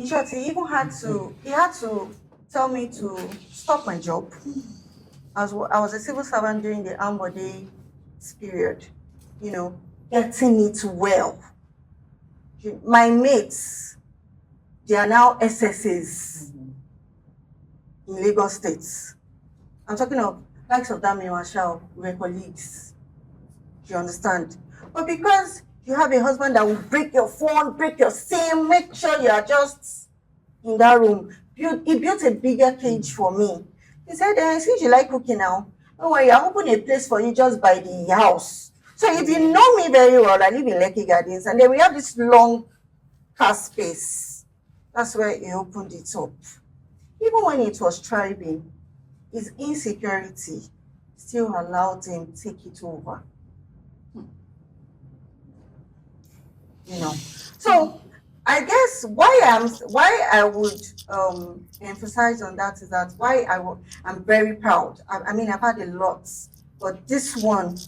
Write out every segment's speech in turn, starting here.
In short, he had to tell me to stop my job. I was a civil servant during the Ambode period, getting it well. My mates, they are now SSAs in Lagos State. I'm talking of likes of Dami Marshall, we were colleagues. Do you understand? But because you have a husband that will break your phone, break your SIM, make sure you are just in that room. He built a bigger cage for me. He said, since you like cooking now, don't worry, I'll open a place for you just by the house. So if you know me very well, I live in Lekki Gardens, and then we have this long car space. That's where he opened it up. Even when it was thriving, his insecurity still allowed him to take it over. So I guess why I would emphasize on that is that I'm very proud. I mean, I've had a lot, but this one,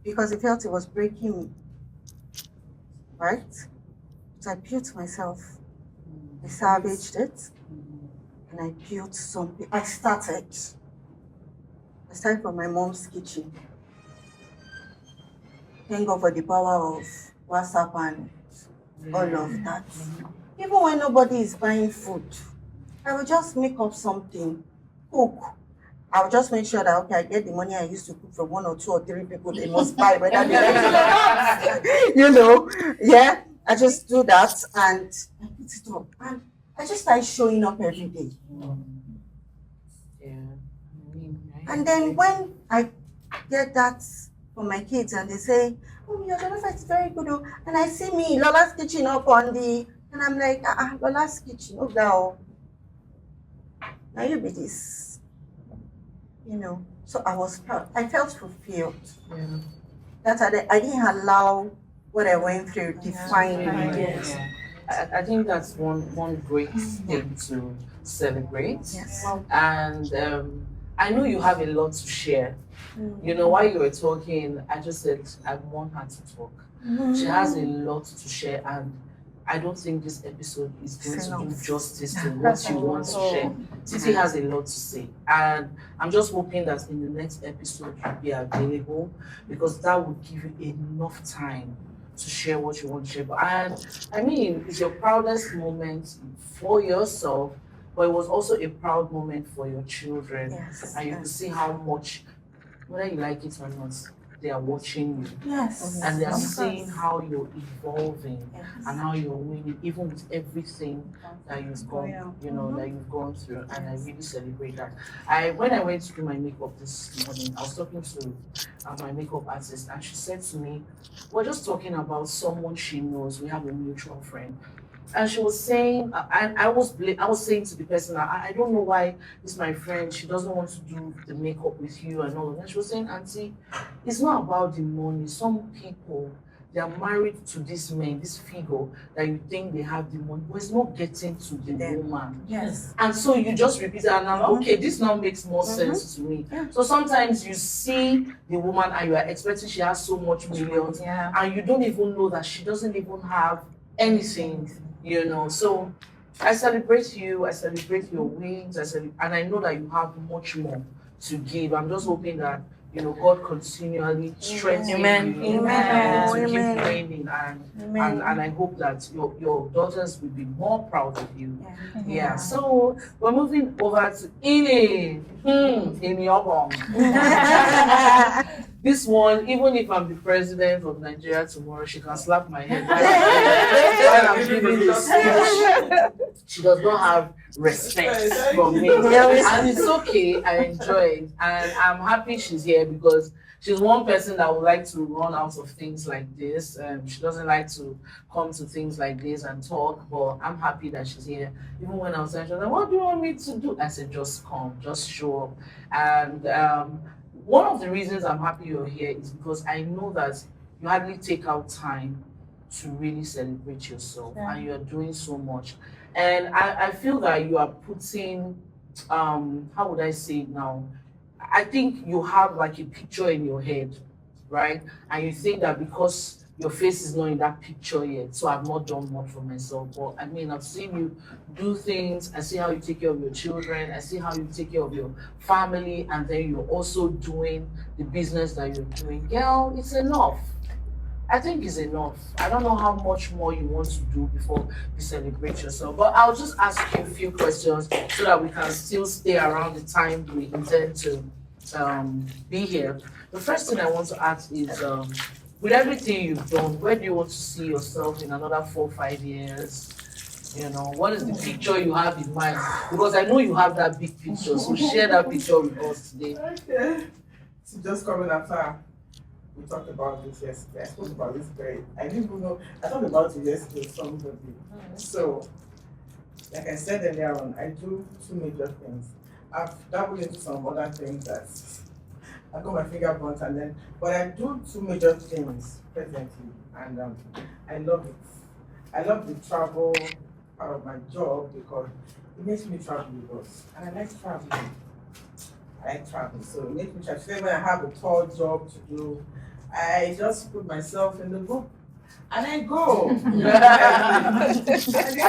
because I felt it was breaking me, right? So I built myself. I salvaged it, and I built something. I started from my mom's kitchen. Thank God for the power of WhatsApp and all of that. Even when nobody is buying food, I will just make up something, cook. I will just make sure that, okay, I get the money I used to cook from 1 or 2 or 3 people they must buy, whether they like it or not. Yeah, I just do that and I put it up. And I just start showing up every day. Yeah. And then when I get that for my kids and they say, oh, your jollof is very good, and I see me, Lola's kitchen up on and I'm like, Lola's kitchen, oh, girl. Now you be this. So I was proud. I felt fulfilled. Yeah. That I didn't allow what I went through define me. Yes. I think that's one great thing to celebrate. Yes. And I know you have a lot to share. While you were talking, I just said I want her to talk. She has a lot to share, and I don't think this episode is going to do justice to what you want to share. Titi has a lot to say, and I'm just hoping that in the next episode you'll be available, because that will give you enough time to share what you want to share. And I mean, it's your proudest moment for yourself, but it was also a proud moment for your children. Yes. And you can see how much, whether you like it or not, they are watching you. Yes. And they are seeing how you're evolving, Yes. and how you're winning, even with everything that you've gone, that you've gone through. And I really celebrate that. When I went to do my makeup this morning, I was talking to my makeup artist, and she said to me, we're just talking about someone she knows. We have a mutual friend. And she was saying, and I was saying to the person, I don't know why this my friend, she doesn't want to do the makeup with you and all of that. She was saying, Auntie, it's not about the money. Some people, they are married to this man, this figure, that you think they have the money, but it's not getting to the woman. Yes. And so you just repeat it, and I'm like, okay, this now makes more sense to me. Yeah. So sometimes you see the woman and you are expecting she has so much millions, and you don't even know that she doesn't even have anything. So I celebrate you, I celebrate your wins, and I know that you have much more to give. I'm just hoping that God continually strengthens you to keep reigning, and I hope that your daughters will be more proud of you. Yeah. So we're moving over to Ini in your This one, even if I'm the president of Nigeria tomorrow, she can slap my head while I'm giving this speech. She does not have respect from me. And it's okay, I enjoy it. And I'm happy she's here, because she's one person that would like to run out of things like this. She doesn't like to come to things like this and talk, but I'm happy that she's here. Even when I was there, she was like, what do you want me to do? I said, just come, just show up. And one of the reasons I'm happy you're here is because I know that you hardly take out time to really celebrate yourself, and you're doing so much. And I feel that you are putting, how would I say it now? I think you have like a picture in your head, right? And you think that because your face is not in that picture yet, so I've not done much for myself. But I mean, I've seen you do things. I see how you take care of your children. I see how you take care of your family, and then you're also doing the business that you're doing. Girl, it's enough. I think it's enough. I don't know how much more you want to do before you celebrate yourself. But I'll just ask you a few questions so that we can still stay around the time we intend to be here. The first thing I want to ask is, with everything you've done, where do you want to see yourself in another 4 or 5 years? You know, what is the picture you have in mind? Because I know you have that big picture, so share that picture with us today. Okay. So just coming after we talked about this yesterday. I spoke about this very. I didn't even know. I thought about it yesterday with somebody. So, like I said earlier on, I do 2 major things. I've dabbled into some other things that I got my finger burnt, and then, but I do 2 major things presently, and I love it. I love the travel part of my job because it makes me travel with us, and I like traveling. I like travel, so it makes me travel. So when I have a tour job to do, I just put myself in the group and I go. Are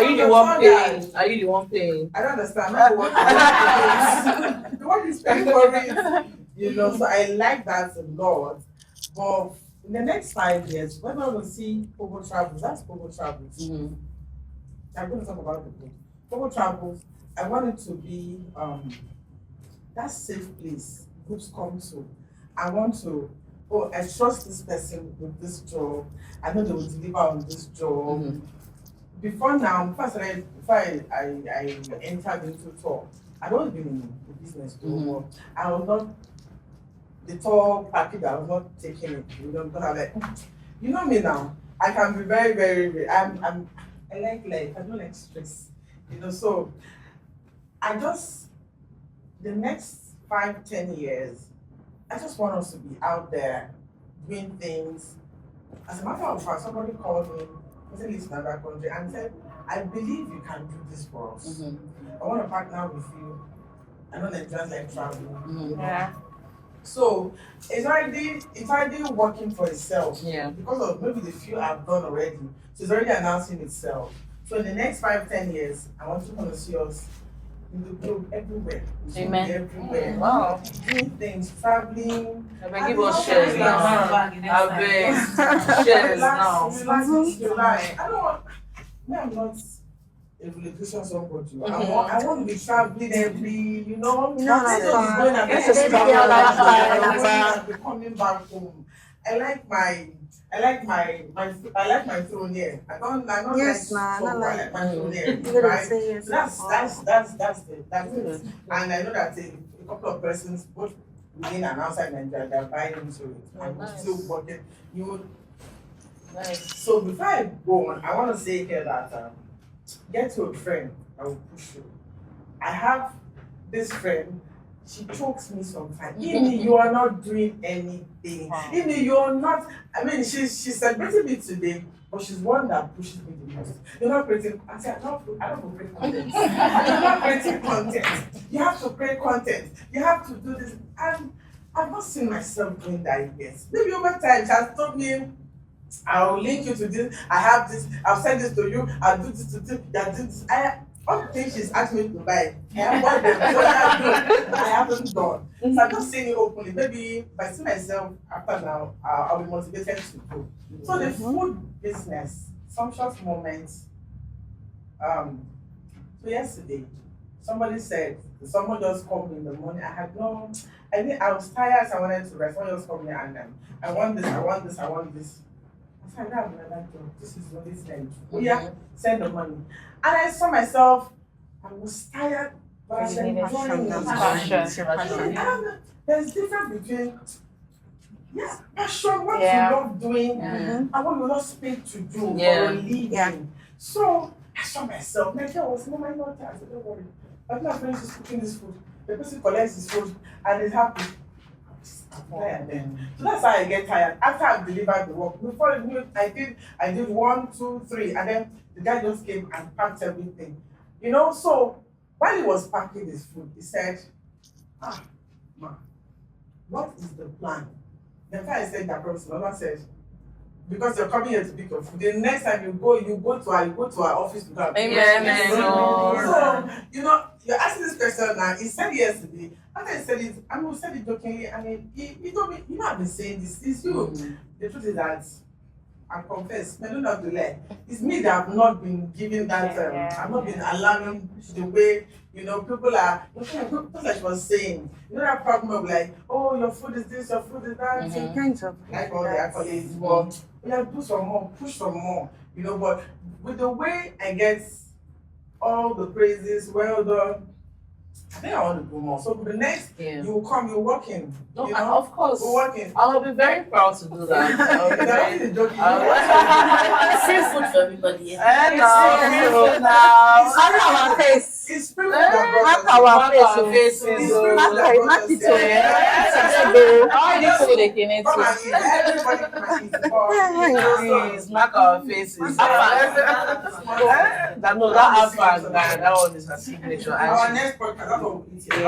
you the one paying? Are you the one paying? I don't understand. I'm the one the one is paying for it. You know, so I like that a lot. But in the next 5 years, when I will see Pogo Travels, that's Pogo Travels. Mm-hmm. I'm going to talk about the book. Pogo Travels, I want it to be that safe place groups come to. I want to, oh, I trust this person with this job. I know they will deliver on this job. Mm-hmm. Before now, before I entered into tour, I'd always been in the business too. Mm-hmm. I was not the tour package. I was not taking it. You know, because I'm like, you know me now. I can be very, very. I like life. I don't like stress. You know, so I just the next 5-10 years, I just want us to be out there doing things. As a matter of fact, somebody called me, was in another country, and said, I believe you can do this for us. Mm-hmm. I want to partner with you. I know Nigerians like traveling. Mm-hmm. Yeah. So it's already working for itself. Yeah. Because of maybe the few I've done already. So it's already announcing itself. So in the next 5-10 years, I want you to see us in the globe everywhere. Amen. Everywhere. Wow. Doing things, traveling. Give us shares now. Shares now. Relax. I don't want. I'm not a religious somebody. Mm-hmm. I want to be traveling every, you know. No, This is fine. going and This this is is baby lifestyle. I'll be coming back home. I like my throne here. I don't Yes, like nah, so not I like- like my throne here. You gotta Right? say yes. So that's it. And I know that a couple of persons, both within and outside Nigeria, they're buying into it. And we're Nice. still working. Nice. So before I go on, I want to say here that get to a friend that will push you. I have this friend, she chokes me sometimes. Even you are not doing anything. Wow. Even you're not, I mean, she's celebrating me today, but she's one that pushes me the most. You're not creating, I said, I don't create content. You're not creating content. You have to create content. You have to do this. And I've not seen myself doing that yet. Maybe over time, she has told me, I'll link you to this, I have this, I'll send this to you, I'll do this to this, I'll do this. All the things she's asked me to buy, I have bought them. What I haven't done. So I'm just saying it openly. Maybe if I see myself after now, I'll be motivated to go. So the food business, sumptuous moments. So yesterday, somebody someone just called me in the morning. I was tired, so I wanted to rest. Someone just called me and I want this. I said, I have another job. This is what this thing. Oh yeah, send the money. And I saw myself, I was tired, but I was enjoying it. Passion. There's difference between passion, what you love doing, and what you not paid to do for a living. Yeah. So I saw myself, my girl was no my daughter. I said, don't worry. But my friend is cooking this food. The person collects his food and is happy. So that's how I get tired. After I've delivered the work, before I did 1, 2, 3, and then the guy just came and packed everything. You know, so while he was packing his food, he said, ma, what is the plan? The guy said that person, Mama said, because you're coming here to pick your food. The next time you go to our office to go and pick Amen. So, you're asking this question now. He said it yesterday. After he said it, we said it jokingly, and he told me, I've been saying this. It's you. The truth is that I confess, I don't have to lie. It's me that have not been giving that, I've not been allowing the way, people are, just like she was saying, that problem of like, oh, your food is this, your food is that. Kinds of Like all the accolades, but do some more, push some more, but with the way I get all the praises, well done, I think I want to do more. So the next, you will come, you're working. No, of course. We're working. I'll be very proud to do that. Free food for everybody. Mark our face. It's free Mark our face. Mark it Please mark our faces. That one is a signature. Our next podcast, that's what we'll eat here.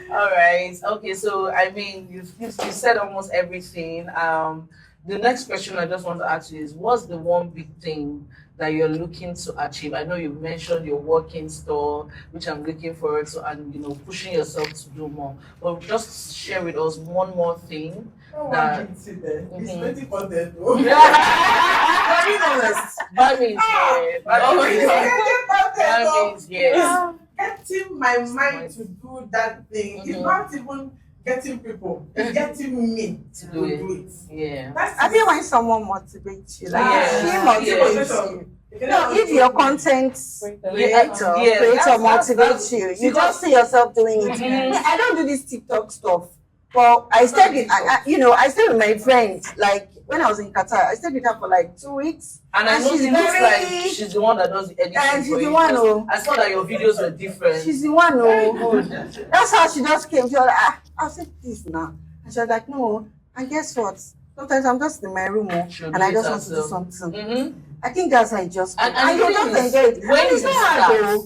All right. Okay. So I mean, you said almost everything. The next question I just want to ask you is, what's the one big thing that you're looking to achieve? I know you mentioned your working store, which I'm looking forward to, and pushing yourself to do more. But just share with us one more thing. It's 20 content. Getting my mind to do that thing. It's not even getting people. It's getting me to do it. Yeah. I think when someone motivates you, she motivates you. If your content creator motivates you, you just see yourself doing it. I don't do this TikTok stuff, but I stayed with, I stayed with my friend. Like when I was in Qatar, I stayed with her for like 2 weeks. And I know it looks like she's the one that does the editing. And she's the one. I saw that your videos were different. She's the one. That's how she just came. She was like, I'll say this now. And she was like, no. And guess what? Sometimes I'm just in my room and I just want to do something. I think that's how I just and you just enjoy it.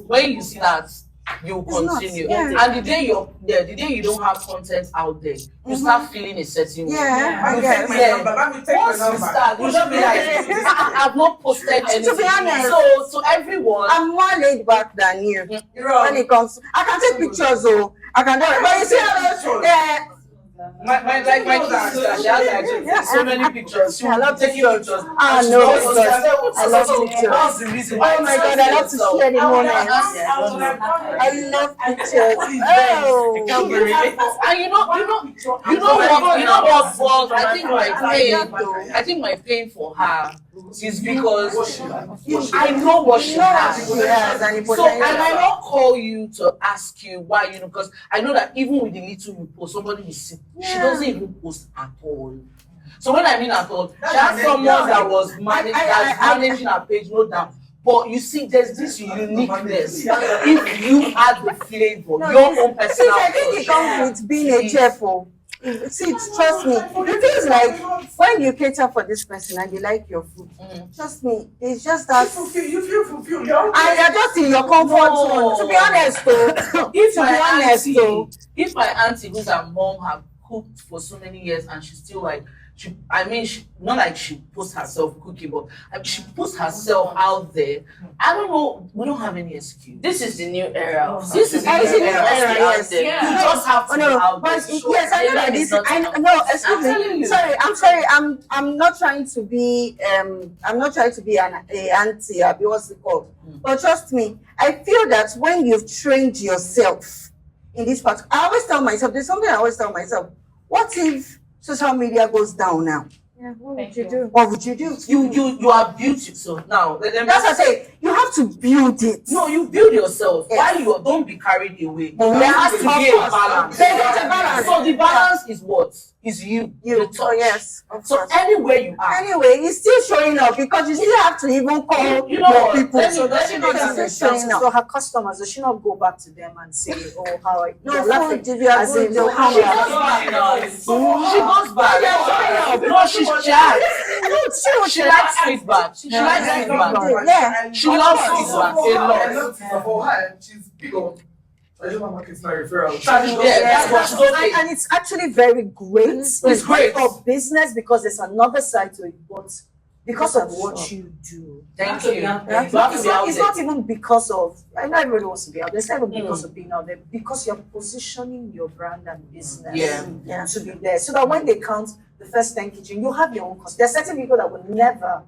When you start, you continue. And the day you don't have content out there, you start feeling a certain way. I guess. Once you start, you should be like, I've not posted anything. To be honest, so everyone, I'm more laid back than you. When it comes, I can take pictures, I can do it. But you see, my sister, she has like so many pictures. She will take pictures. I love pictures. That's the reason. Oh my God, I love to share the moments. I love pictures. Oh, I can't believe it. And you know what? I think my pain for her is because I know what she has. So I might not call you to ask you why, because I know that even with the little you post, somebody will see. She doesn't even post at all. So when I mean at all, she has someone that was managing her page, no doubt. But you see, there's this uniqueness. If you add the flavor, your own personal. I think it comes with being a chef. See, trust me. It feels like when you cater for this person and they like your food, trust me, it's just that you feel fulfilled. And you're just in your comfort zone. To be honest, if my auntie, who's her mom, have cooked for so many years and she's still like, not like she puts herself cooking, but she puts herself out there. I don't know. We don't have any excuse. This is the new era. This is the new era. Yes. You just have to be out there. Yes, I know that this. Excuse me. Sorry. I'm not trying to be. I'm not trying to be an auntie. What's it called? But trust me, I feel that when you've trained yourself in this part, I always tell myself. There's something I always tell myself. What if social media goes down now? What would you do? What would you do? You are beautiful. Now that's what I say. You have to build it. No, you build yourself. Yes. Why you don't be carried away? There has to be a balance. So the balance is what? Is you. Oh yes. So anywhere you are. Anyway, it's still showing up because you still have to even call your people. So does she not so her customers, does she not go back to them and say, oh, how are you? No, food, if you are good, they'll come back. She goes back. No, she's chat. She likes feedback. She likes feedback. Yeah. She loves feedback a lot. For her, she's big on I just want to market my referral. That's what she's okay. And it's actually very great. It's great for business because there's another side to it, but because of what you do. Thank you. It's not even because of, I know everybody wants to be out there. It's not even because of being out there, because you're positioning your brand and business to be there. So that when they count the first 10 kitchen, you have your own cost. There are certain people that will never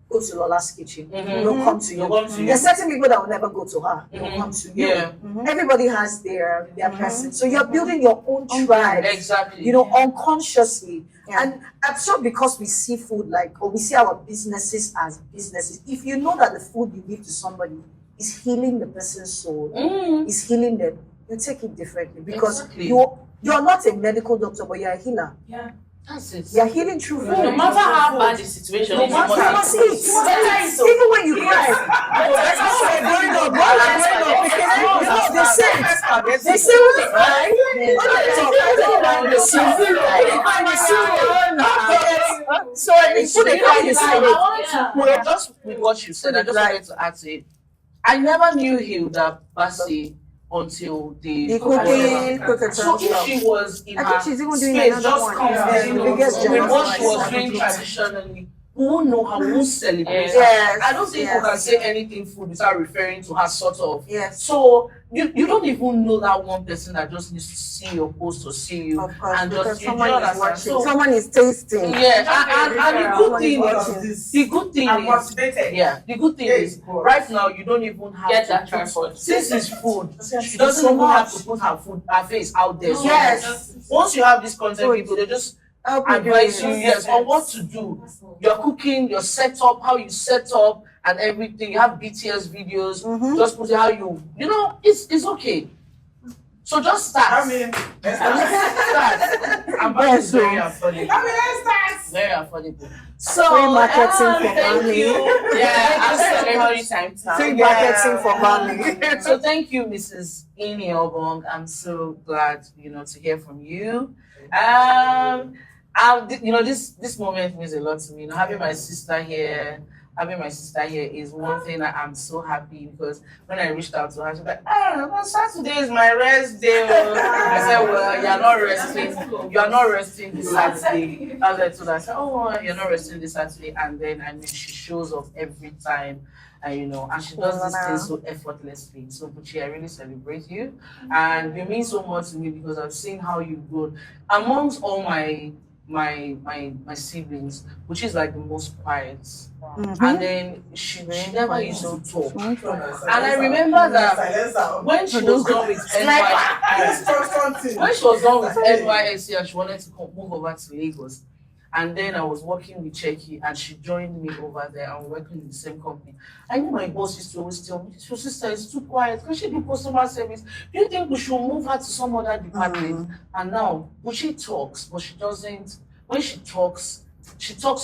go to Lola's kitchen. They'll come to you. There are certain people that will never go to her. They'll come to you. Everybody has their person. So you're building your own tribe. Exactly. You know, unconsciously. And I'm sure because we see food or we see our businesses as businesses, if you know that the food you give to somebody is healing the person's soul, is healing them, you take it differently because you're not a medical doctor, but you're a healer. Yeah. That's it. You're healing through food. No matter how bad the situation is, you must eat. Even when you cry. They say when they cry, so I mean, just with what you said, I just wanted to add to it. I never knew Hilda Bassi until the cooking. So if she was in her she's even doing space, another just one. comforting with what she was doing traditionally, we won't know how we won't celebrate her. I don't think we can say anything food without referring to her sort of. So you don't even know that one person that just needs to see your post or see you and just someone is watching. So, someone is tasting. And the good thing I'm is motivated. the good thing is right now you don't even have to transport. Since it's food, she doesn't even have to put her face out there. So once you have this content, people they just advise you on what to do. Your cooking, your setup, how you set up and everything. You have BTS videos, just put it how you know, it's okay. So just start. I mean, start. And that is very affordable. let's start. Very affordable. So free marketing for thank you. Free marketing for Bami. So thank you, Mrs. Ini Obong. I'm so glad, to hear from you. This moment means a lot to me. Having my sister here is one thing that I'm so happy because when I reached out to her, she's like, Saturday is my rest day. I said, well, you're not resting. You are not resting this Saturday. I was like, so I said, you're not resting this Saturday. And then, she shows up every time. And she does this thing so effortlessly. So, Buchi, I really celebrate you. And you mean so much to me because I've seen how you've grown. Amongst all my siblings, which is like the most quiet. And then she never used to talk. And I remember that when she was done with NYSC and she wanted to move over to Lagos. And then I was working with Cheki and she joined me over there and we're working in the same company. I knew my boss used to always tell me, your sister is too quiet. Can she do customer service? Do you think we should move her to some other department? And now, she talks, but she doesn't. When she talks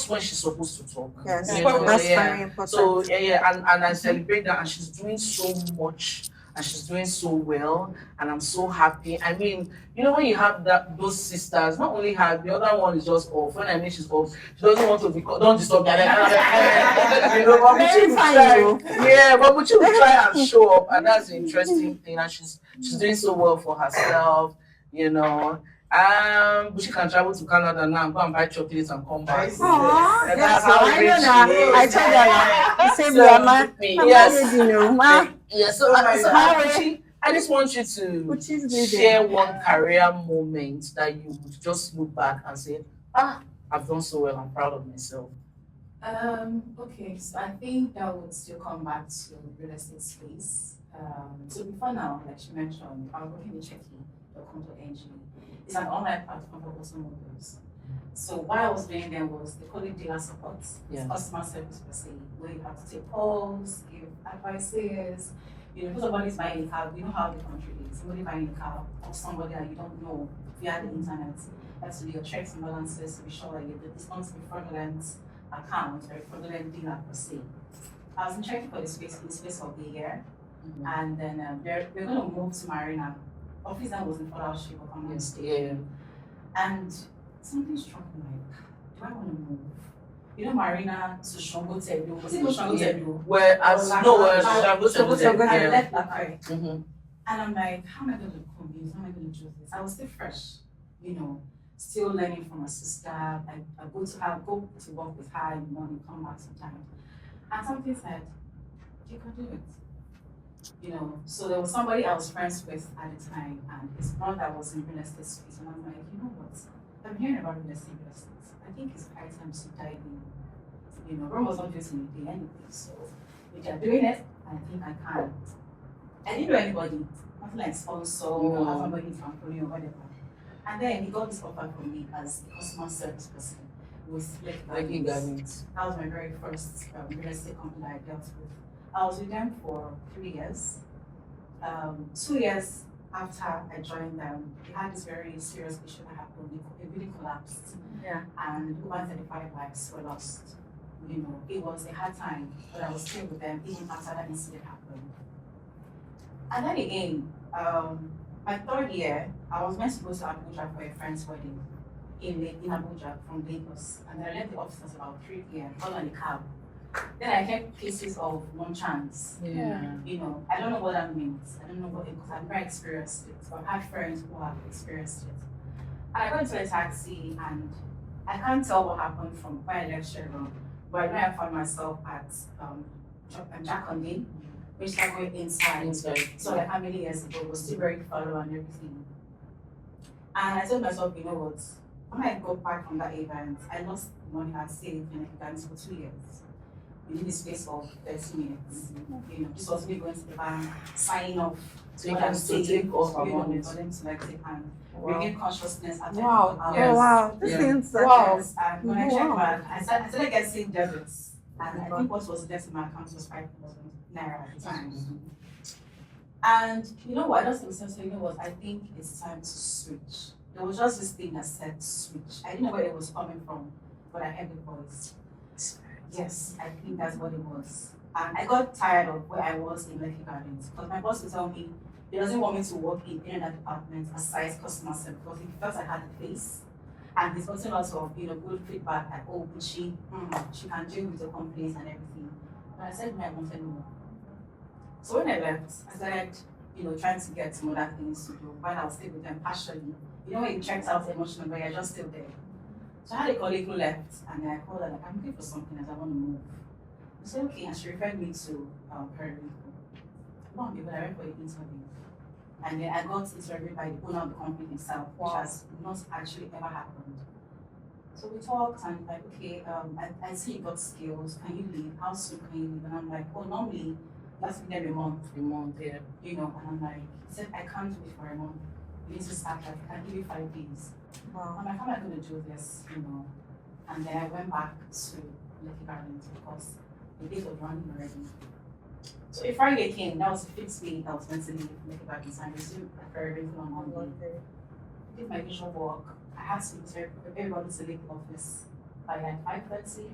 when she's supposed to talk. Yes, that's very important. So and I celebrate that and she's doing so much. And she's doing so well, and I'm so happy. I mean, when you have those sisters, not only her, the other one is just off. When I mean she's off, she doesn't want to be don't disturb me. But she will try and show up, and that's the interesting thing. And she's doing so well for herself, but she can travel to Canada now and go and buy chocolates and come back. That's how rich she is. I told her, you say, Grandma, so I just want you to share one career moment that you would just look back and say, I've done so well, I'm proud of myself. Okay, so I think that would still come back to real estate space. So before now, like she mentioned, I was working with Cheki.com.ng. It's an online platform for automobiles. So what I was doing then was they call it dealer support. It's customer service per se, where you have to take calls, give advices. If somebody's buying a car, we know how the country is. Somebody buying a car or somebody that you don't know via the internet. You have to do your checks and balances to be sure that this not to be fraudulent account or a fraudulent dealer per se. I was in checking for the space of a year, and then we're going to move to Marina. Office that was in Fellowship or Common State. And something struck me like, do I want to move? Marina to Shongo Tedo. Was it Shongo Tedo? I left that way. And I'm like, how am I going to convince? How am I going to do this? I was still fresh, you know, still learning from my sister. I go to work with her in the morning, come back sometimes. And something said, you can do it. You know, so there was somebody I was friends with at the time, and his brother was in real estate space. And I'm like, you know what? I'm hearing about real estate. I think it's high time to dive in. You know, Rome was not built in a day anyway. So if you're doing it, I think I can. I didn't know anybody, nothing like sponsor or have somebody in company or whatever. And then he got this offer from me as a customer service person with Lucky Gardens. That was my very first real estate company I dealt with. I was with them for 3 years. 2 years after I joined them, they had this very serious issue that happened. It really collapsed. Yeah. And over 35 lives were lost. You know, it was a hard time, but I was still with them even after that incident happened. And then again, my 3rd year, I was meant to go to Abuja for a friend's wedding in Abuja from Lagos. And then I left the office at about 3 p.m., got on the cab. Then I kept cases of one chance. Yeah. You know, I don't know what that means. I don't know what it, because I've never experienced it. But I've had friends who have experienced it. And I got into a taxi and I can't tell what happened from where I left Chevron, but I know I found myself at Jack on Lane, which is going inside. So like how many years ago, it was still very follow and everything. And I told myself, you know what, when I got back from that event, I lost the money I'd saved in Uganda for 2 years. Within the space of 30 minutes. You know, this was me going to the bank, signing off So you can still take off for amount. them to like take and regain consciousness after Wow. hours. Oh wow, this Yeah. thing's Wow. Yes, and when I checked back, I started getting debits. And I think what was left in my account was 5,000 naira at the time. And you know what, I just said, so you know what, I think it's time to switch. There was just this thing that said switch. I didn't know where it was coming from, but I heard the voice. Yes, I think that's what it was. And I got tired of where I was in Lucky Gardens because my boss would tell me he doesn't want me to work in any other department aside customer service because he felt I had the face. And he's gotten lots of good feedback like, oh, but she can deal with the complaints and everything. But I said no, I wanted more. So when I left, I started trying to get some other things to do while I was still with them partially. You know when you checked out emotional, but you're just still there. So I had a colleague who left, and then I called her like, I'm looking for something as I want to move. I said, okay, and she referred me to Periwinkle. Lo and behold, I went for the interview. And then I got interviewed by the owner of the company himself, which has not actually ever happened. So we talked, and like, okay, I see you got skills, can you leave? How soon can you leave? And I'm like, oh, normally, you have to be there a month, yeah. And I'm like, he said, I can't wait for a month. You need to start, like, I can give you 5 days. Wow. I'm like, how am I going to do this, And then I went back to Lucky Gardens because the days were running already. So if Friday came, that was the 5th day that was meant to leave Lucky Gardens, and I resumed a Periwinkle on Monday. I did my usual work. I had to prepare everybody to leave the office by like 5:30.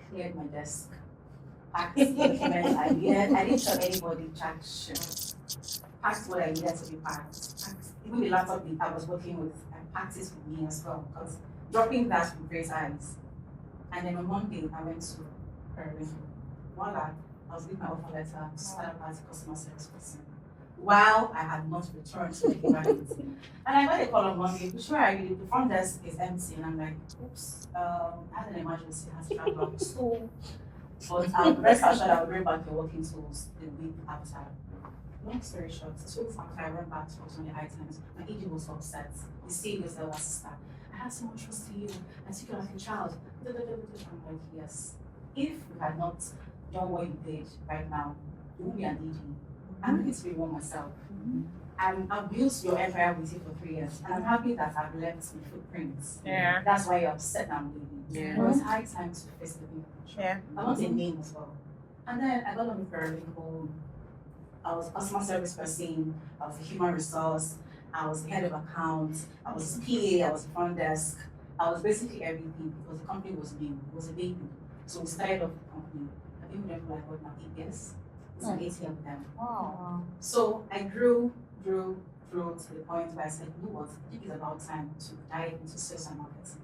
Cleared my desk, packed the documents I needed. I didn't tell anybody, jack shit. Packed what I needed to be packed. Even the laptop I was working with, I packed it with me as well because dropping that with great eyes. And then on Monday, I went to Periwinkle. Voila, I was given my offer letter to start up as a customer service person. While I had not returned to the Gardens. And I got a call on Monday, which where the front desk is empty, and I'm like, oops, I had an emergency, I had to travel out to school. But rest assured, I will bring back the working tools the week after. Long story short, 2 weeks after I went back to work on the items, my agent was upset. The CEO said, sister, I have so much trust in you, I took you like a child. I'm like, yes. If you had not done what you did right now, you won't be an agent. I'm looking to be one myself. I've built your empire with you for 3 years, and I'm happy that I've left some footprints. Yeah. That's why you're upset I'm leaving. Yeah. But it's high time to face the big picture. Yeah. I want a name as well. And then I got on the Periwinkle. I was a customer service person, I was a human resource, I was the head of accounts, I was PA, I was front desk. I was basically everything because the company was new, it was a baby. So we started off the company. I've been with them for like what now, 8 years? It's an 8 year with them. Wow. So I grew to the point where I said, you know what, I think it's about time to dive into sales and marketing.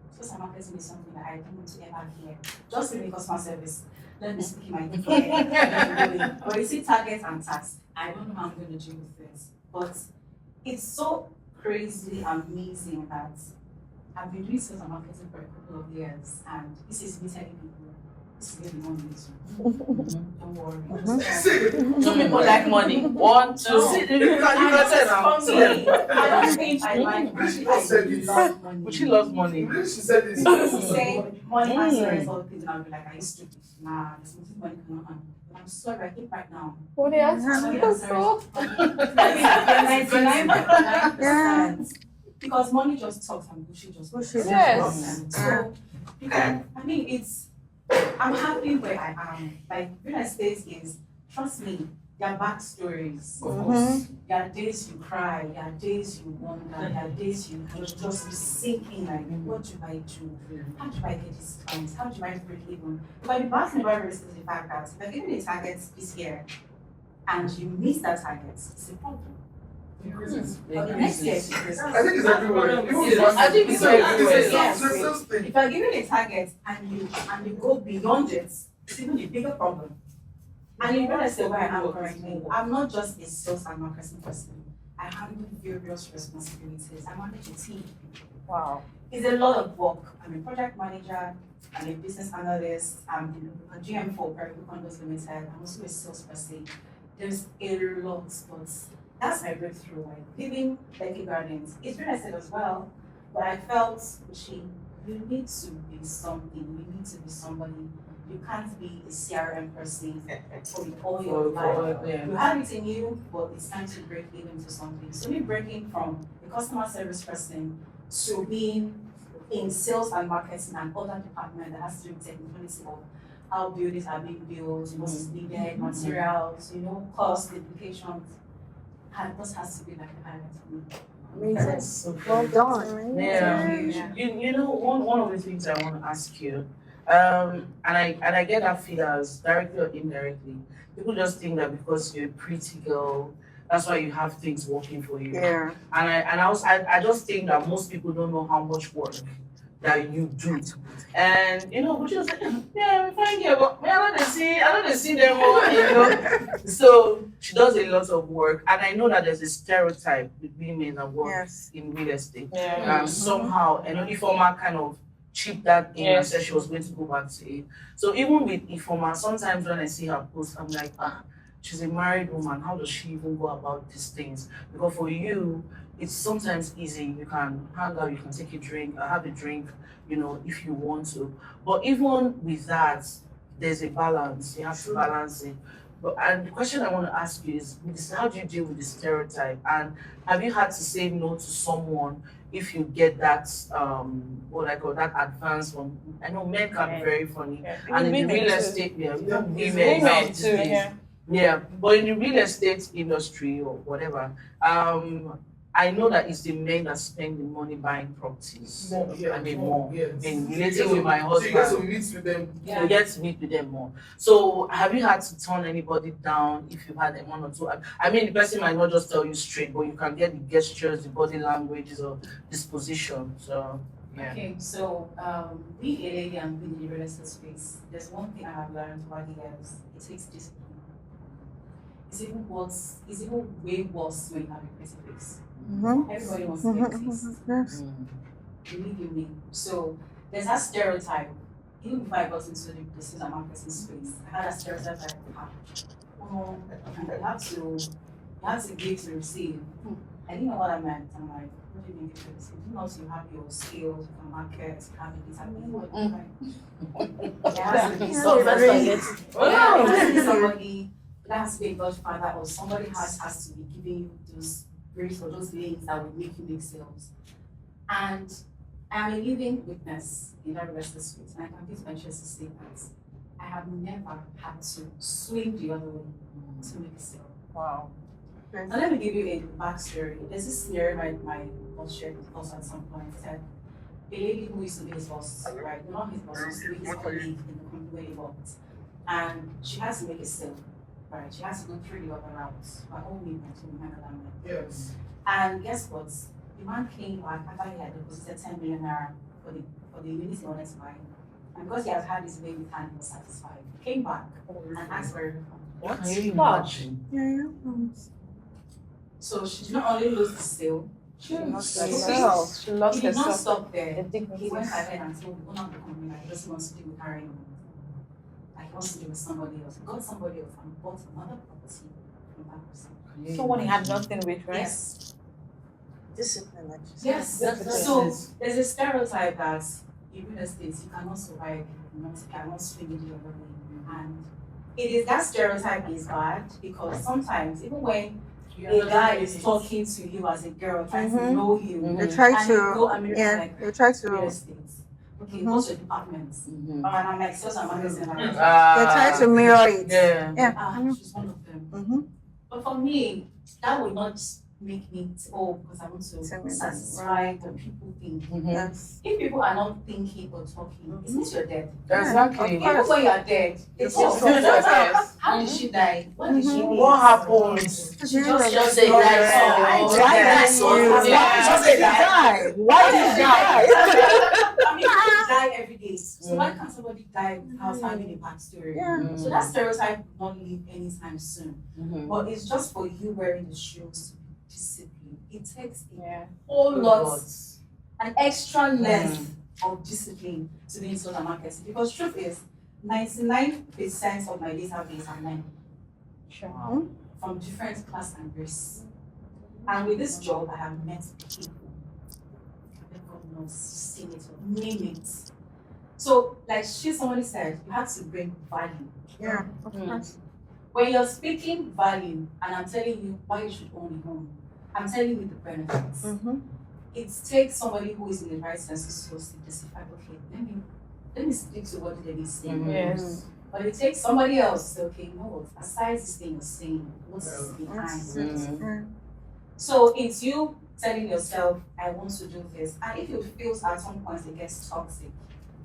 Sales and marketing is something that I don't want to ever hear. Just in customer service. let me speak in my different. But you see, targets and tasks. I don't know how I'm going to deal with this, but it's so crazy amazing that I've been doing sales and marketing for a couple of years, and this is me telling people, this is where we want me to. Don't worry. Two people like money. One, two. No. You can say now. I don't think I like money. I love money. But she loves money. She said this. She say money answers all things, and I'll be like, are you stupid? Nah, this money cannot handle. I'm sorry, I think right now. What else? Money answers Yeah. 99%. Because money just talks and bullshit just talks. Yes. So, I mean, I'm happy where I am. Like, real estate is, trust me, there are backstories. There are days you cry, there are days you wonder, there are days you just sink in, like, what do I do? How do I get these clients? How do I break even? But the bad thing about real estate is the fact that if you're giving a target this year and you miss that target, it's a problem. But the next year, I think it's everywhere. I think it's everywhere. If you're given a target and you go beyond it, it's even a bigger problem. And in real estate where I am currently, I'm not just a sales and marketing person. I handle various responsibilities. I manage a team. Wow. It's a lot of work. I'm a project manager, I'm a business analyst, I'm a GM for Perico Condos Limited, I'm also a salesperson. There's a lot, but that's my breakthrough. Like living Becky Gardens, it's real estate as well, but I felt, you need to be something, you need to be somebody. You can't be a CRM person for all your life. You have it in you, but it's time to break even to something. So me breaking from a customer service person to being in sales and marketing and other department that has to do with technicality of how buildings are being built, what is needed, materials, cost, implications. And this has to be like a highlight for me. Amazing. Well done. Yeah. You know, one of the things I want to ask you, and I get that feelers directly or indirectly. People just think that because you're a pretty girl, that's why you have things working for you. Yeah. And I just think that most people don't know how much work that you do. And we just like, yeah, we find here, but I don't see them more, So she does a lot of work, and I know that there's a stereotype with women that work in real estate. Yeah. Somehow, and Ifoma kind of chipped that in and said she was going to go back to it. So even with Ifoma, sometimes when I see her post, I'm like, she's a married woman. How does she even go about these things? Because for you, it's sometimes easy. You can hang out, you can take a drink, have a drink, if you want to. But even with that, there's a balance. You have to balance it. And the question I want to ask you is, how do you deal with the stereotype? And have you had to say no to someone if you get that, what I call that advance from? I know men can be very funny, and in the real estate, women too. Yeah, but in the real estate industry or whatever, I know that it's the men that spend the money buying properties. More. And relating with my husband. So you get to meet with them. You get to meet with them more. So have you had to turn anybody down if you've had one or two? I mean, the person might not just tell you straight, but you can get the gestures, the body languages, or disposition. So yeah. Okay, so being a lady and being in the real estate space, there's one thing I have learned over the years. It takes discipline. It's even way worse when you have a pretty face. Everybody wants to get taste. Yes. Believe you me. So there's that stereotype. Even before I got into the sales and marketing space, I had a stereotype like, you have to give to receive. I didn't know what I meant. I'm like, what do you mean give to receive? You know, you have your skills, you can market, you have this. I mean, what? There has to be somebody that has to be a godfather, or somebody has to be giving you those bricks or those lanes that will make you make sales. And I'm a living witness in that real estate space, and I can beat my chest to say that I have never had to swing the other way to make a sale. Wow. Now let me give you a backstory. There's this scenario my boss shared with us at some point. He said a lady who used to be his boss, right? Not his boss, used to be his colleague in the company where he worked. And she has to make a sale. Right, she has to go through the other routes. My own movement to Macadamia. Yes. And guess what? The man came back after he had deposited 10 million naira for the unit he wanted to buy. And because he has had his way with her, he was satisfied. He came back and asked for a refund. What? Can you imagine? Yeah. So she did not only lose the sale, She lost She herself. She lost he did not herself. stop there. The dignity. He went ahead and told the owner of the company that he doesn't want to deal with her anymore. That he wants to deal with somebody else. He got somebody else and bought another property from that person. Someone he had nothing with, right? Yes. Discipline, like you said. Yes. So there's a stereotype that in real estate you cannot survive, you cannot swing it the other way. And it is that stereotype is bad because sometimes even when a guy is talking to you as a girl, trying to know you, They try and you go to, American yeah, like they try real to, estate. Okay, what's your department? And I'm like sales and marketing. they try to mirror it. Yeah. Yeah. She's one of them. Mm-hmm. But for me, that would not make me because I want to satisfy what people think. Yes. If people are not thinking or talking, it means you're dead. Exactly. Even when you're dead, it's Yes. just Yes. how did she die? What did she do? What happened? She Just say Why that. did she die? Why did she die? I mean, people die every day. So why can't somebody die without having a backstory? Yeah. So that stereotype will not leave anytime soon. But it's just for you wearing the shoes to be disciplined. It takes a whole lot, an extra length of discipline to be in social marketing. Because truth is, 99% of my database are men. Sure. From different class and race. And with this job, I have met people. God knows, seen it, name it. So, like somebody said, you have to bring value. Yeah, of course. When you're speaking value, and I'm telling you why you should own a home, I'm telling you the benefits. It takes somebody who is in the right senses to decide, okay, let me speak to what they is saying. Yes. But it takes somebody else to say, okay, you know what, aside this thing you're saying, what's behind? So it's you telling yourself, I want to do this. And if you feel at some point it gets toxic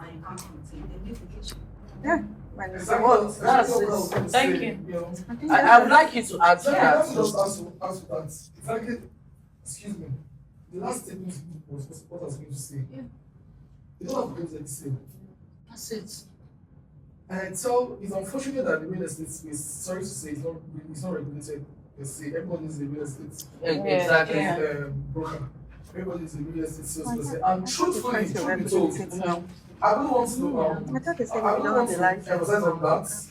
and you can't continue, then leave the kitchen. Yeah. When it's Exactly. what? That's what I it. was going to Thank say, you. know. I would like you to add to So I that. have to just ask that. Exactly. Excuse me. The last statement was what I was going to say. Yeah. You don't have to go to the sale. That's it. And I tell, it's unfortunate that the real estate space, sorry to say, it's not regulated. You see, everybody is a real estate Exactly. broker. Everybody is a real estate salesperson. And truthfully, truth be told, I don't want to, I thought they said I we don't don't want have the to license. emphasize on that.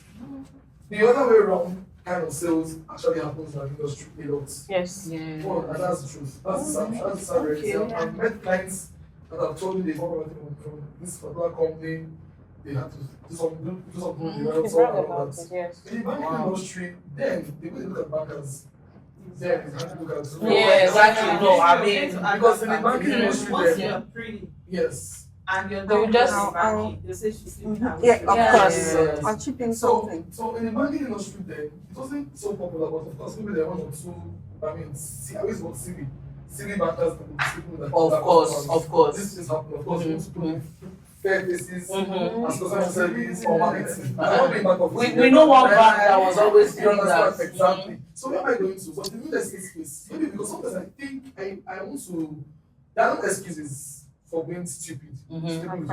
The other way around kind of sales actually happens in our industry a lot. Yes. Well, and that's the truth. That's the sad reality. I've met clients that have told me they got everything from this particular company. They had to do something He's with right all about that. it, yes. In the banking industry, then they will look at bankers. Then it's hard to look at. Yeah, exactly. No, I mean, because in the banking industry, once then, you're pretty yes. and you're They will not just- banking, they say she's sleeping out. Yeah, of course. Yes. I'm chipping So, something. so in the banking industry, then it wasn't so popular, but of course, maybe there are one or two. I mean, I always want CV. CV bankers, people that Of course. This is happening. Of course, Mhm. you want to put fair faces Mhm. as customer service or marketing. I'm not being back office. We know one bank that was always You doing understand that. exactly. So where am I going to? So the real estate space, maybe because sometimes I think I want to. There are no excuses for being stupid. Stupid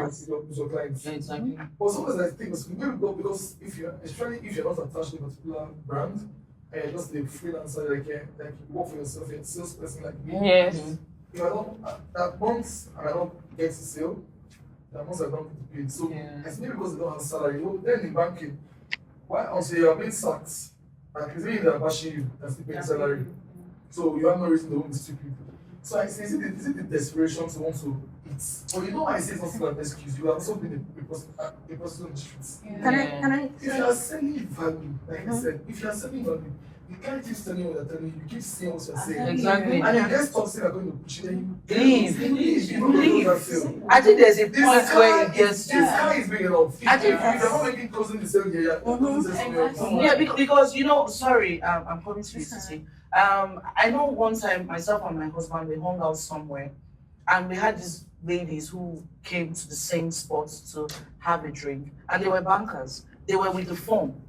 with your clients. Exactly. But sometimes I think maybe because if you're especially if you're not attached to a particular brand and you're just a freelancer like you work for yourself, you're a salesperson like me. Yes. If I don't that once I don't get to sale, that once I don't get paid. So it's maybe because they don't have salary. Then in banking, why until you are being sacked and it's really they're bashing you and still paying salary. So you have no reason to be stupid. So I say, is it the desperation to want to eat? But you know why I say it's not an excuse. You have also been a person on the streets. Can I? If you are selling value, like I said, if you are selling value, you can't keep telling what they're telling you. You keep saying what you're saying. Exactly. And you get toxic are going to push you. Then you Leave. You don't know that sale. I think there's a This point where it gets this to. guy is big enough. If I think- you're not making closing the sale, yeah, closing the sale. Yeah, because you know, sorry, I'm coming to you, Sissy. I know one time myself and my husband we hung out somewhere, and we had these ladies who came to the same spot to have a drink, and they were bankers. They were with the phone,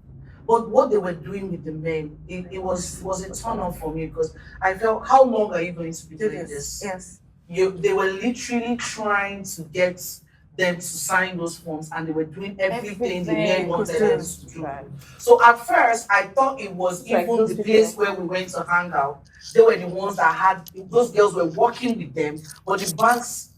but what they were doing with the men, it was a turn off for me because I felt, how long are you going to be doing this? Yes. They were literally trying to get them to sign those forms, and they were doing everything the men Everything. wanted them to do. Right. So at first, I thought it was Like even those the people. place where we went to hang out. They were the ones that had, those girls were working with them, but the banks,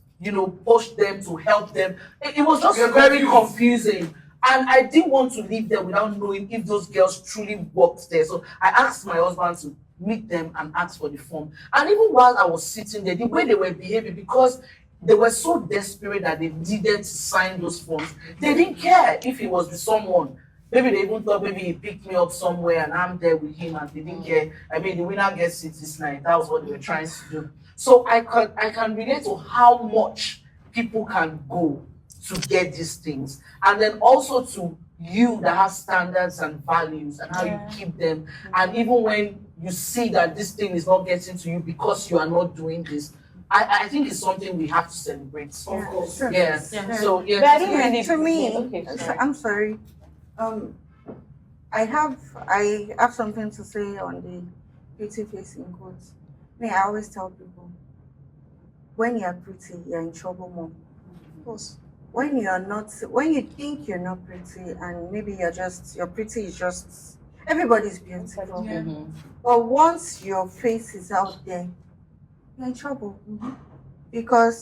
pushed them to help them. It was just You're very confused. confusing. And I didn't want to leave there without knowing if those girls truly worked there. So I asked my husband to meet them and ask for the form. And even while I was sitting there, the way they were behaving, because they were so desperate that they needed to sign those forms, they didn't care if it was with someone. Maybe they even thought maybe he picked me up somewhere and I'm there with him, and they didn't care. I mean, the winner gets it this night. That was what they were trying to do. So I can relate to how much people can go to get these things, and then also to you that have standards and values and how you keep them. And even when you see that this thing is not getting to you because you are not doing this, I think it's something we have to celebrate. Of course. Sure. Yeah. Yeah. So But I don't Yeah, really. to me, Okay, sorry. I'm sorry. I have something to say on the pretty face in quotes. I always tell people, when you're pretty, you're in trouble more. Of course. When you think you're not pretty, and maybe your pretty is just, everybody's beautiful. Yeah. Mhm. But once your face is out there, you're in trouble. Because